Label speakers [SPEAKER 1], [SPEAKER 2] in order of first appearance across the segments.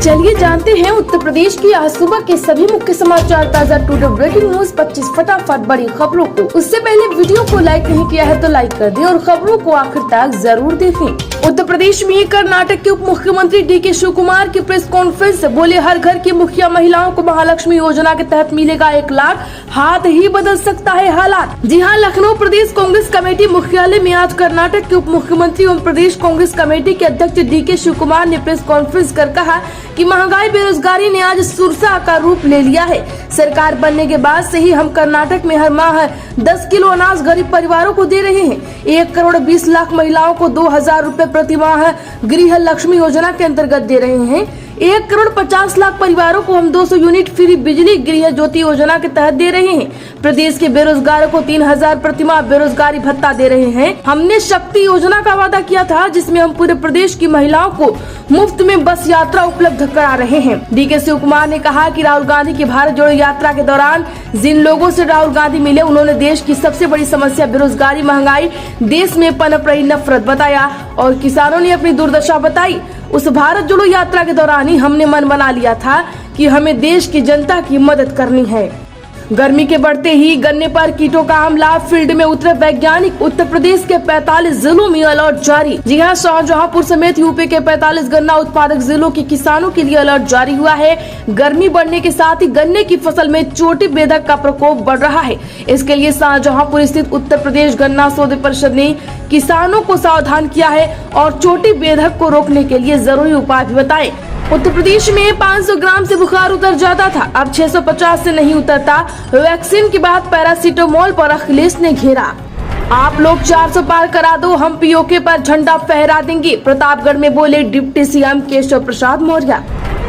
[SPEAKER 1] चलिए जानते हैं उत्तर प्रदेश की आज सुबह के सभी मुख्य समाचार, ताज़ा टुडे ब्रेकिंग न्यूज 25 फटाफट बड़ी खबरों को। उससे पहले वीडियो को लाइक नहीं किया है तो लाइक कर दें और खबरों को आखिर तक जरूर देखें। उत्तर प्रदेश में कर्नाटक के उप मुख्यमंत्री DK शिव कुमार की प्रेस कॉन्फ्रेंस से बोले, हर घर की मुखिया महिलाओं को महालक्ष्मी योजना के तहत मिलेगा 1 लाख, हाथ ही बदल सकता है हालात। जी हां, लखनऊ प्रदेश कांग्रेस कमेटी मुख्यालय में आज कर्नाटक के उप मुख्यमंत्री एवं प्रदेश कांग्रेस कमेटी के अध्यक्ष DK शिव कुमार ने प्रेस कॉन्फ्रेंस कर कहा कि महंगाई बेरोजगारी ने आज सुरसा का रूप ले लिया है। सरकार बनने के बाद से ही हम कर्नाटक में हर माह 10 किलो अनाज गरीब परिवारों को दे रहे हैं। 1 करोड़ 20 लाख महिलाओं को 2000 रूपए प्रति माह गृह लक्ष्मी योजना के अंतर्गत दे रहे हैं। 1 करोड़ 50 लाख परिवारों को हम 200 यूनिट फ्री बिजली गृह ज्योति योजना के तहत दे रहे हैं। प्रदेश के बेरोजगारों को 3000 प्रति माह बेरोजगारी भत्ता दे रहे हैं। हमने शक्ति योजना का वादा किया था, जिसमें हम पूरे प्रदेश की महिलाओं को मुफ्त में बस यात्रा उपलब्ध करा रहे हैं। DK शिव कुमार ने कहा कि राहुल गांधी की भारत जोड़ो यात्रा के दौरान जिन लोगों से राहुल गांधी मिले, उन्होंने देश की सबसे बड़ी समस्या बेरोजगारी, महंगाई, देश में पनप रही नफरत बताया और किसानों ने अपनी दुर्दशा बताई। उस भारत जोड़ो यात्रा के दौरान ही हमने मन बना लिया था कि हमें देश की जनता की मदद करनी है। गर्मी के बढ़ते ही गन्ने पर कीटों का हमला, फील्ड में उतरे वैज्ञानिक। उत्तर प्रदेश के 45 जिलों में अलर्ट जारी। जी हां, शाहजहांपुर समेत यूपी के 45 गन्ना उत्पादक जिलों के किसानों के लिए अलर्ट जारी हुआ है। गर्मी बढ़ने के साथ ही गन्ने की फसल में चोटी बेधक का प्रकोप बढ़ रहा है। इसके लिए शाहजहांपुर स्थित उत्तर प्रदेश गन्ना सौदे परिषद ने किसानों को सावधान किया है और चोटी बेधक को रोकने के लिए जरूरी उपाय भी बताए। उत्तर प्रदेश में 500 ग्राम से बुखार उतर जाता था, अब 650 से नहीं उतरता। वैक्सीन के बाद पैरासीटामोल पर अखिलेश ने घेरा। आप लोग 400 पार करा दो, हम POK पर झंडा फहरा देंगे, प्रतापगढ़ में बोले डिप्टी CM केशव प्रसाद मौर्य।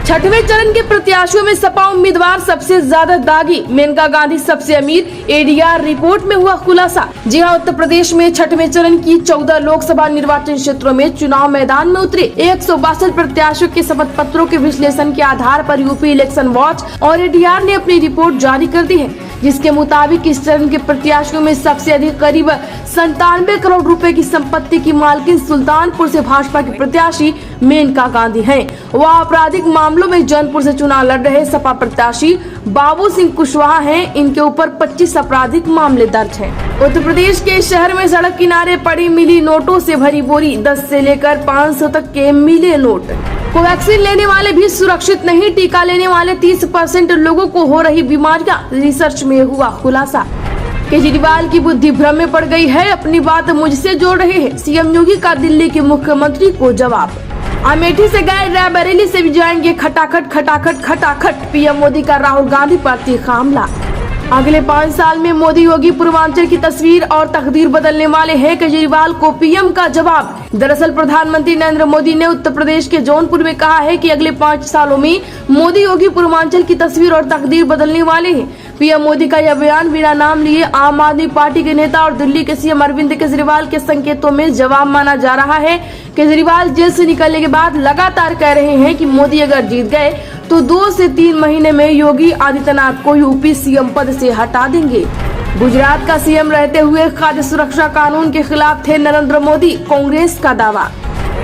[SPEAKER 1] छठवें चरण के प्रत्याशियों में सपा उम्मीदवार सबसे ज्यादा दागी, मेनका गांधी सबसे अमीर, ADR रिपोर्ट में हुआ खुलासा। जी हां, उत्तर प्रदेश में छठवें चरण की 14 लोकसभा निर्वाचन क्षेत्रों में चुनाव मैदान में उतरे 162 प्रत्याशियों के शपथ पत्रों के विश्लेषण के आधार पर यूपी इलेक्शन वॉच और ADR ने अपनी रिपोर्ट जारी कर दी है, जिसके मुताबिक इस चरण के प्रत्याशियों में सबसे अधिक करीब 97 करोड़ रुपए की संपत्ति की मालकिन सुल्तानपुर से भाजपा के प्रत्याशी मेनका गांधी हैं। वह आपराधिक मामलों में जौनपुर से चुनाव लड़ रहे सपा प्रत्याशी बाबू सिंह कुशवाहा हैं। इनके ऊपर 25 आपराधिक मामले दर्ज हैं। उत्तर प्रदेश के शहर में सड़क किनारे पड़ी मिली नोटों से भरी बोरी, 10 से लेकर 500 तक के मिले नोट। कोवैक्सीन लेने वाले भी सुरक्षित नहीं, टीका लेने वाले 30% लोगों को हो रही बीमारियां, रिसर्च में हुआ खुलासा। केजरीवाल की बुद्धि भ्रम में पड़ गई है, अपनी बात मुझसे जोड़ रहे हैं, CM योगी का दिल्ली के मुख्यमंत्री को जवाब। अमेठी से गए रायबरेली से भी जाएंगे खटाखट खटाखट खटाखट, PM मोदी का राहुल गांधी पर तीखा हमला। अगले 5 साल में मोदी योगी पूर्वांचल की तस्वीर और तकदीर बदलने वाले हैं, केजरीवाल को PM का जवाब। दरअसल प्रधानमंत्री नरेंद्र मोदी ने उत्तर प्रदेश के जौनपुर में कहा है कि अगले 5 सालों में मोदी योगी पूर्वांचल की तस्वीर और तकदीर बदलने वाले हैं। PM मोदी का यह बयान बिना नाम लिए आम आदमी पार्टी के नेता और दिल्ली के CM अरविंद केजरीवाल के संकेतों में जवाब माना जा रहा है। केजरीवाल जेल से निकलने के बाद लगातार कह रहे हैं कि मोदी अगर जीत गए तो 2 से 3 महीने में योगी आदित्यनाथ को यूपी CM पद से हटा देंगे। गुजरात का CM रहते हुए खाद्य सुरक्षा कानून के खिलाफ थे नरेंद्र मोदी, कांग्रेस का दावा।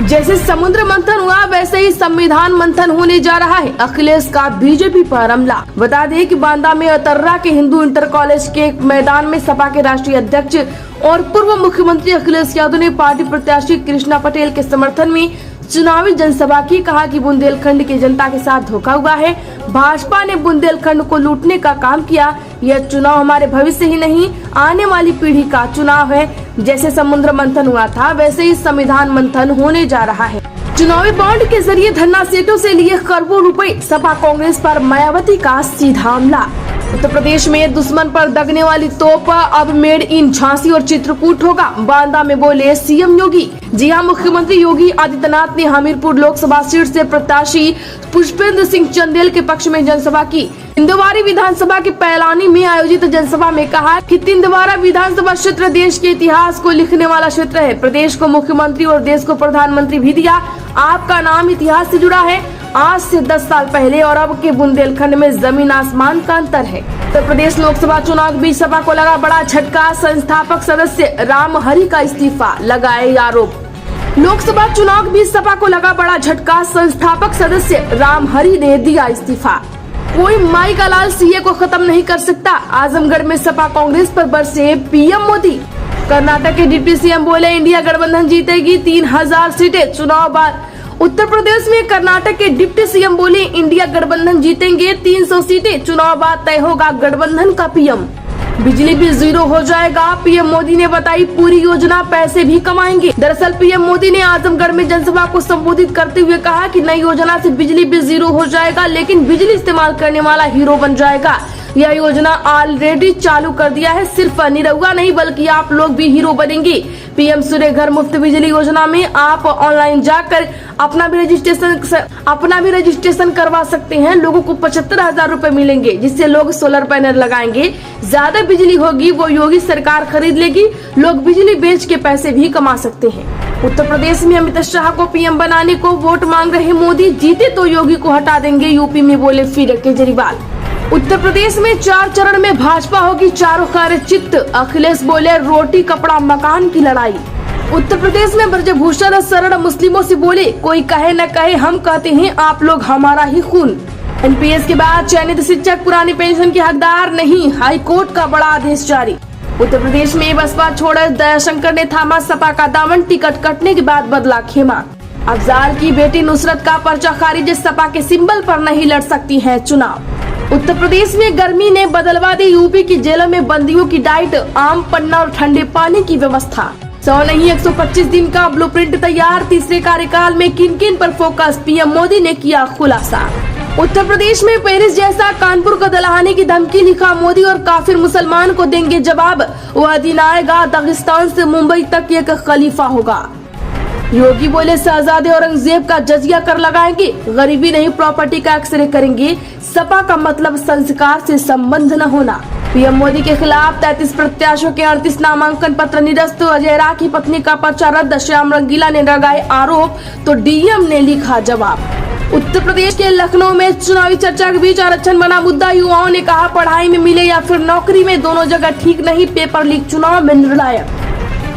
[SPEAKER 1] जैसे समुद्र मंथन हुआ वैसे ही संविधान मंथन होने जा रहा है, अखिलेश का बीजेपी पर हमला। बता दें कि बांदा में अतर्रा के हिंदू इंटर कॉलेज के मैदान में सपा के राष्ट्रीय अध्यक्ष और पूर्व मुख्यमंत्री अखिलेश यादव ने पार्टी प्रत्याशी कृष्णा पटेल के समर्थन में चुनावी जनसभा की। कहा कि बुंदेलखंड की जनता के साथ धोखा हुआ है, भाजपा ने बुंदेलखंड को लूटने का काम किया। यह चुनाव हमारे भविष्य ही नहीं, आने वाली पीढ़ी का चुनाव है। जैसे समुद्र मंथन हुआ था वैसे ही संविधान मंथन होने जा रहा है। चुनावी बॉन्ड के जरिए धन्ना सेठों से लिए खरबों रुपए, सपा कांग्रेस पर मायावती का सीधा हमला। उत्तर प्रदेश में दुश्मन पर दगने वाली तोप अब मेड इन झांसी और चित्रकूट होगा, बांदा में बोले CM योगी। जी हां, मुख्यमंत्री योगी आदित्यनाथ ने हमीरपुर लोकसभा सीट से प्रत्याशी पुष्पेंद्र सिंह चंदेल के पक्ष में जनसभा की। तिंदवाड़ा विधानसभा के पैलानी में आयोजित जनसभा में कहा कि तिंदवाड़ा विधानसभा क्षेत्र देश के इतिहास को लिखने वाला क्षेत्र है। प्रदेश को मुख्यमंत्री और देश को प्रधानमंत्री भी दिया। आपका नाम इतिहास से जुड़ा है। आज से 10 साल पहले और अब के बुंदेलखंड में जमीन आसमान का अंतर है। उत्तर प्रदेश लोकसभा चुनाव के बीच सपा को लगा बड़ा झटका, संस्थापक सदस्य राम हरि का इस्तीफा, लगाए आरोप। लोकसभा चुनाव के बीच सपा को लगा बड़ा झटका। संस्थापक सदस्य रामहरि ने दिया इस्तीफा। कोई माई का लाल सीए को खत्म नहीं कर सकता। आजमगढ़ में सपा कांग्रेस पर बरसे पीएम मोदी। कर्नाटक के डिप्टी सीएम बोले इंडिया गठबंधन जीतेगी 3000 सीटें चुनाव बाद। उत्तर प्रदेश में कर्नाटक के डिप्टी सीएम बोले इंडिया गठबंधन जीतेंगे 300 सीटें चुनाव बाद तय होगा गठबंधन का पीएम। बिजली बिल 0 हो जाएगा। पीएम मोदी ने बताई पूरी योजना, पैसे भी कमाएंगे। दरअसल पीएम मोदी ने आजमगढ़ में जनसभा को संबोधित करते हुए कहा कि नई योजना से बिजली बिल 0 हो जाएगा, लेकिन बिजली इस्तेमाल करने वाला हीरो बन जाएगा। यह योजना ऑलरेडी चालू कर दिया है। सिर्फ निरहुआ नहीं बल्कि आप लोग भी हीरो बनेंगे। पीएम सूर्य घर मुफ्त बिजली योजना में आप ऑनलाइन जाकर अपना भी रजिस्ट्रेशन करवा सकते हैं। लोगों को 75,000 रूपए मिलेंगे, जिससे लोग सोलर पैनल लगाएंगे। ज्यादा बिजली होगी वो योगी सरकार खरीद लेगी। लोग बिजली बेच के पैसे भी कमा सकते हैं। उत्तर प्रदेश में अमित शाह को पीएम बनाने को वोट मांग रहे मोदी। जीते तो योगी को हटा देंगे, यूपी में बोले फिर केजरीवाल। उत्तर प्रदेश में 4 चरण में भाजपा होगी चारों कार्यचित्त। अखिलेश बोले रोटी कपड़ा मकान की लड़ाई। उत्तर प्रदेश में ब्रजभूषण शरण मुस्लिमों से बोले कोई कहे न कहे, हम कहते हैं आप लोग हमारा ही खून। एनपीएस के बाद चयनित शिक्षक पुरानी पेंशन के हकदार नहीं, हाई कोर्ट का बड़ा आदेश जारी। उत्तर प्रदेश में बसपा छोड़ दयाशंकर ने थामा सपा का दामन। टिकट कटने के बाद बदला खेमा। अफजाल की बेटी नुसरत का पर्चा खारिज। सपा के सिंबल पर नहीं लड़ सकती है चुनाव। उत्तर प्रदेश में गर्मी ने बदलवा दी। यूपी की जेलों में बंदियों की डाइट, आम पन्ना और ठंडे पानी की व्यवस्था। 100 नहीं 125 दिन का ब्लूप्रिंट तैयार। तीसरे कार्यकाल में किन किन पर फोकस, पीएम मोदी ने किया खुलासा। उत्तर प्रदेश में पेरिस जैसा कानपुर को दलाने की धमकी, लिखा मोदी और काफिर मुसलमान को देंगे जवाब। वह दिन आएगा दागिस्तान से मुंबई तक एक खलीफा होगा। योगी बोले शहजादे औरंगजेब का जजिया कर लगाएंगे। गरीबी नहीं प्रॉपर्टी का एक्सरे करेंगे। सपा का मतलब संस्कार से संबंध न होना। पीएम मोदी के खिलाफ 33 प्रत्याशियों के 38 नामांकन पत्र निरस्त। अजय राय की पत्नी का पर्चा रद्द। श्याम रंगीला ने लगाए आरोप तो डीएम ने लिखा जवाब। उत्तर प्रदेश के लखनऊ में चुनावी चर्चा के बीच आरक्षण बना मुद्दा। युवाओं ने कहा पढ़ाई में मिले या फिर नौकरी में, दोनों जगह ठीक नहीं। पेपर लीक चुनाव में निर्णायक।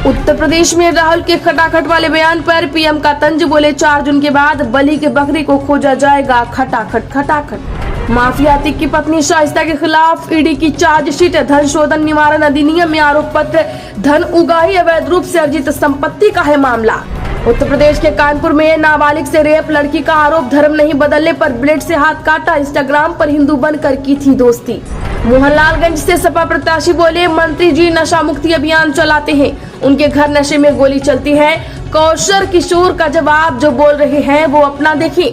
[SPEAKER 1] उत्तर प्रदेश में राहुल के खटाखट वाले बयान पर पीएम का तंज। बोले 4 जून के बाद बलि के बकरी को खोजा जाएगा खटाखट खटाखट। माफिया अतीक की पत्नी शाइस्ता के खिलाफ ईडी की चार्जशीट। धन शोधन निवारण अधिनियम में आरोप पत्र। धन उगाही, अवैध रूप से अर्जित संपत्ति का है मामला। उत्तर प्रदेश के कानपुर में नाबालिग से रेप, लड़की का आरोप। धर्म नहीं बदलने पर ब्लेड से हाथ काटा। इंस्टाग्राम पर हिंदू बनकर की थी दोस्ती। मोहनलालगंज से सपा प्रत्याशी बोले मंत्री जी नशा मुक्ति अभियान चलाते हैं, उनके घर नशे में गोली चलती है। कौशर किशोर का जवाब, जो बोल रहे हैं वो अपना देखें।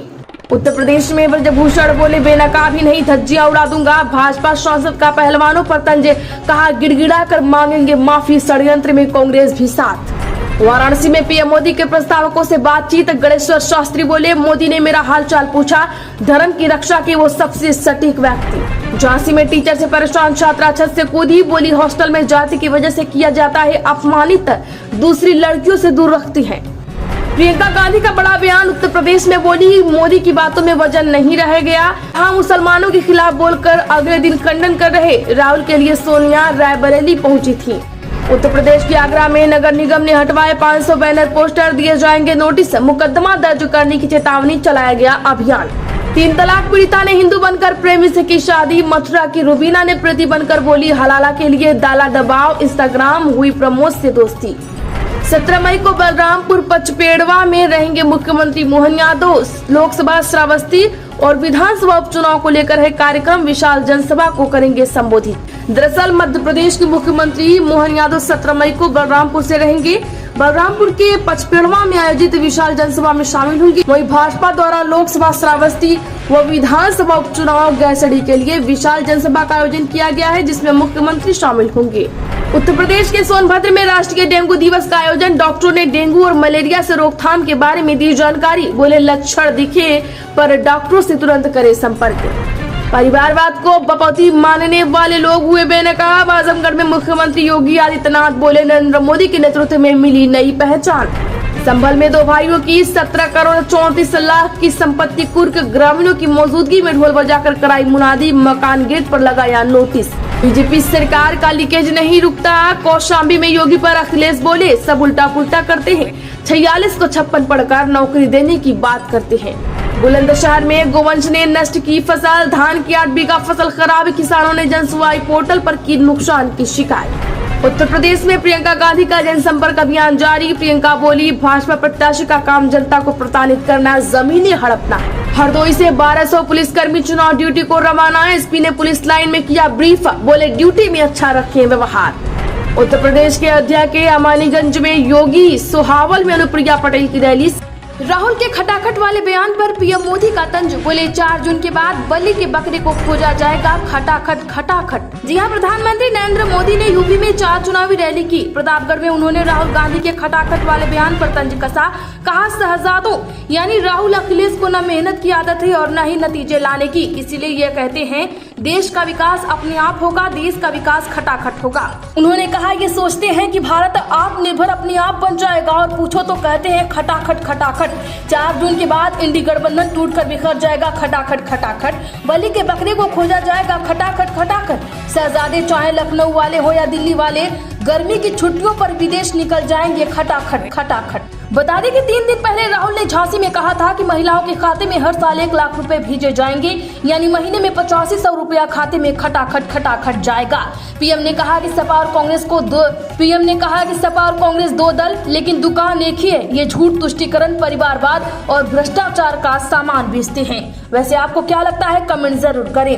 [SPEAKER 1] उत्तर प्रदेश में ब्रजभूषण बोले बेनकाब ही नहीं धज्जियां उड़ा दूंगा। भाजपा सांसद का पहलवानों पर तंज, कहा गिड़गिड़ा कर मांगेंगे माफी। षड्यंत्र में कांग्रेस भी साथ। वाराणसी में पीएम मोदी के प्रस्तावकों से बातचीत। गणेश्वर शास्त्री बोले मोदी ने मेरा हालचाल पूछा, धर्म की रक्षा के वो सबसे सटीक व्यक्ति। झांसी में टीचर से परेशान छात्रा छत से कूदी। बोली हॉस्टल में जाति की वजह से किया जाता है अपमानित, दूसरी लड़कियों से दूर रखती है। प्रियंका गांधी का बड़ा बयान। उत्तर प्रदेश में बोली मोदी की बातों में वजन नहीं रह गया। हाँ, मुसलमानों के खिलाफ बोलकर अगले दिन खंडन कर रहे। राहुल के लिए सोनिया रायबरेली पहुंची थी। उत्तर प्रदेश के आगरा में नगर निगम ने हटवाए 500 बैनर पोस्टर। दिए जाएंगे नोटिस। मुकदमा दर्ज करने की चेतावनी। चलाया गया अभियान। 3 तलाक पीड़िता ने हिंदू बनकर प्रेमी से की शादी। मथुरा की रुबीना ने प्रीति बनकर बोली हलाला के लिए डाला दबाव। इंस्टाग्राम हुई प्रमोद से दोस्ती। 17 मई को बलरामपुर पचपेड़वा में रहेंगे मुख्यमंत्री मोहन यादव। लोकसभा श्रावस्ती और विधानसभा उपचुनाव को लेकर है कार्यक्रम। विशाल जनसभा को करेंगे संबोधित। दरअसल मध्य प्रदेश के मुख्यमंत्री मोहन यादव 17 मई को बलरामपुर से रहेंगे। बलरामपुर के पचपेड़वा में आयोजित विशाल जनसभा में शामिल होंगी। वहीं भाजपा द्वारा लोकसभा श्रावस्ती व विधानसभा उपचुनाव गैसडी के लिए विशाल जनसभा का आयोजन किया गया है, जिसमें मुख्यमंत्री शामिल होंगे। उत्तर प्रदेश के सोनभद्र में राष्ट्रीय डेंगू दिवस का आयोजन। डॉक्टरों ने डेंगू और मलेरिया से रोकथाम के बारे में दी जानकारी। बोले लक्षण दिखे पर डॉक्टरों से तुरंत करे संपर्क। परिवारवाद को बपौती मानने वाले लोग हुए बेनकाब। आजमगढ़ में मुख्यमंत्री योगी आदित्यनाथ बोले नरेंद्र मोदी के नेतृत्व में मिली नई पहचान। संभल में 2 भाइयों की 17 करोड़ 34 लाख की संपत्ति कुर्क। ग्रामीणों की मौजूदगी में ढोल बजाकर कराई मुनादी। मकान गेट पर लगाया नोटिस। बीजेपी सरकार का लीकेज नहीं रुकता। कौशाम्बी में योगी पर अखिलेश बोले सब उल्टा पुल्टा करते हैं। 46 को 56 पढ़कर नौकरी देने की बात करते हैं। बुलंदशहर में गोवंश ने नष्ट की फसल, धान की 8 बीघा फसल खराब, किसानों ने जन सुनवाई पोर्टल पर की नुकसान की शिकायत। उत्तर प्रदेश में प्रियंका गांधी का जनसंपर्क अभियान जारी। प्रियंका बोली, भाजपा प्रत्याशी का काम जनता को प्रताड़ित करना, जमीनें हड़पना। हरदोई से 1200 पुलिसकर्मी चुनाव ड्यूटी को रवाना। एसपी ने पुलिस लाइन में किया ब्रीफ, बोले ड्यूटी में अच्छा रखें व्यवहार। उत्तर प्रदेश के अयोध्या के अमानीगंज में योगी, सोहावल में अनुप्रिया पटेल की रैली। राहुल के खटाखट वाले बयान पर पीएम मोदी का तंज, बोले 4 जून के बाद बलि के बकरे को खोजा जाएगा, खटाखट खटाखट। जी हां, प्रधानमंत्री नरेंद्र मोदी ने यूपी में 4 चुनावी रैली की। प्रतापगढ़ में उन्होंने राहुल गांधी के खटाखट वाले बयान पर तंज कसा। कहा, शहजादों यानी राहुल अखिलेश को न मेहनत की आदत है और न ही नतीजे लाने की, इसीलिए ये कहते हैं देश का विकास अपने आप होगा, देश का विकास खटाखट होगा। उन्होंने कहा, ये सोचते हैं कि भारत आत्मनिर्भर अपने आप बन जाएगा और पूछो तो कहते हैं खटाखट खटाखट। 4 जून के बाद इंडी गठबंधन टूटकर बिखर जाएगा, खटाखट खटाखट। बलि के बकरे को खोजा जाएगा, खटाखट खटाखट। शहजादे चाहे लखनऊ वाले हो या दिल्ली वाले, गर्मी की छुट्टियों पर विदेश निकल जाएंगे, खटाखट खटाखट। बता दें कि 3 दिन पहले राहुल ने झांसी में कहा था कि महिलाओं के खाते में हर साल 1 लाख रुपए भेजे जाएंगे, यानी महीने में 8500 रुपया खाते में खटाखट खटाखट जाएगा। पीएम ने कहा कि सपा और कांग्रेस दो दल, लेकिन दुकान एक ही है। ये झूठ, तुष्टीकरण, परिवारवाद और भ्रष्टाचार का सामान बेचते हैं। वैसे आपको क्या लगता है, कमेंट जरूर करें।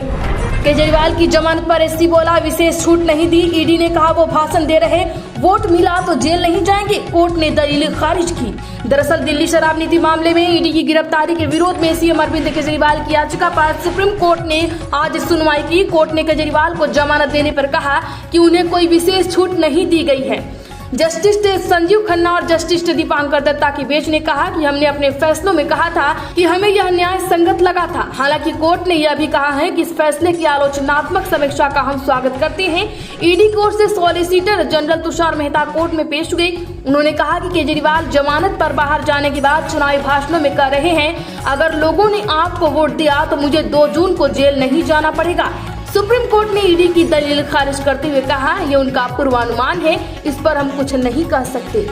[SPEAKER 1] केजरीवाल की जमानत पर एसपी बोला, विशेष छूट नहीं दी। ईडी ने कहा वो भाषण दे रहे, वोट मिला तो जेल नहीं जाएंगे। कोर्ट ने दलील खारिज की। दरअसल दिल्ली शराब नीति मामले में ईडी की गिरफ्तारी के विरोध में सीएम अरविंद केजरीवाल की याचिका पर सुप्रीम कोर्ट ने आज सुनवाई की। कोर्ट ने केजरीवाल को जमानत देने पर कहा कि उन्हें कोई विशेष छूट नहीं दी गई है। जस्टिस संजीव खन्ना और जस्टिस दीपांकर दत्ता की बेंच ने कहा कि हमने अपने फैसलों में कहा था कि हमें यह न्याय संगत लगा था। हालांकि कोर्ट ने यह भी कहा है कि इस फैसले की आलोचनात्मक समीक्षा का हम स्वागत करते हैं। ईडी कोर्ट से solicitor general Tushar Mehta court में पेश हुए। उन्होंने कहा कि केजरीवाल जमानत पर बाहर जाने के बाद चुनावी भाषणों में कह रहे हैं, अगर लोगों ने आपको वोट दिया तो मुझे 2 जून को जेल नहीं जाना पड़ेगा। सुप्रीम कोर्ट ने ईडी की दलील खारिज करते हुए कहा, ये उनका पूर्वानुमान है, इस पर हम कुछ नहीं कह सकते।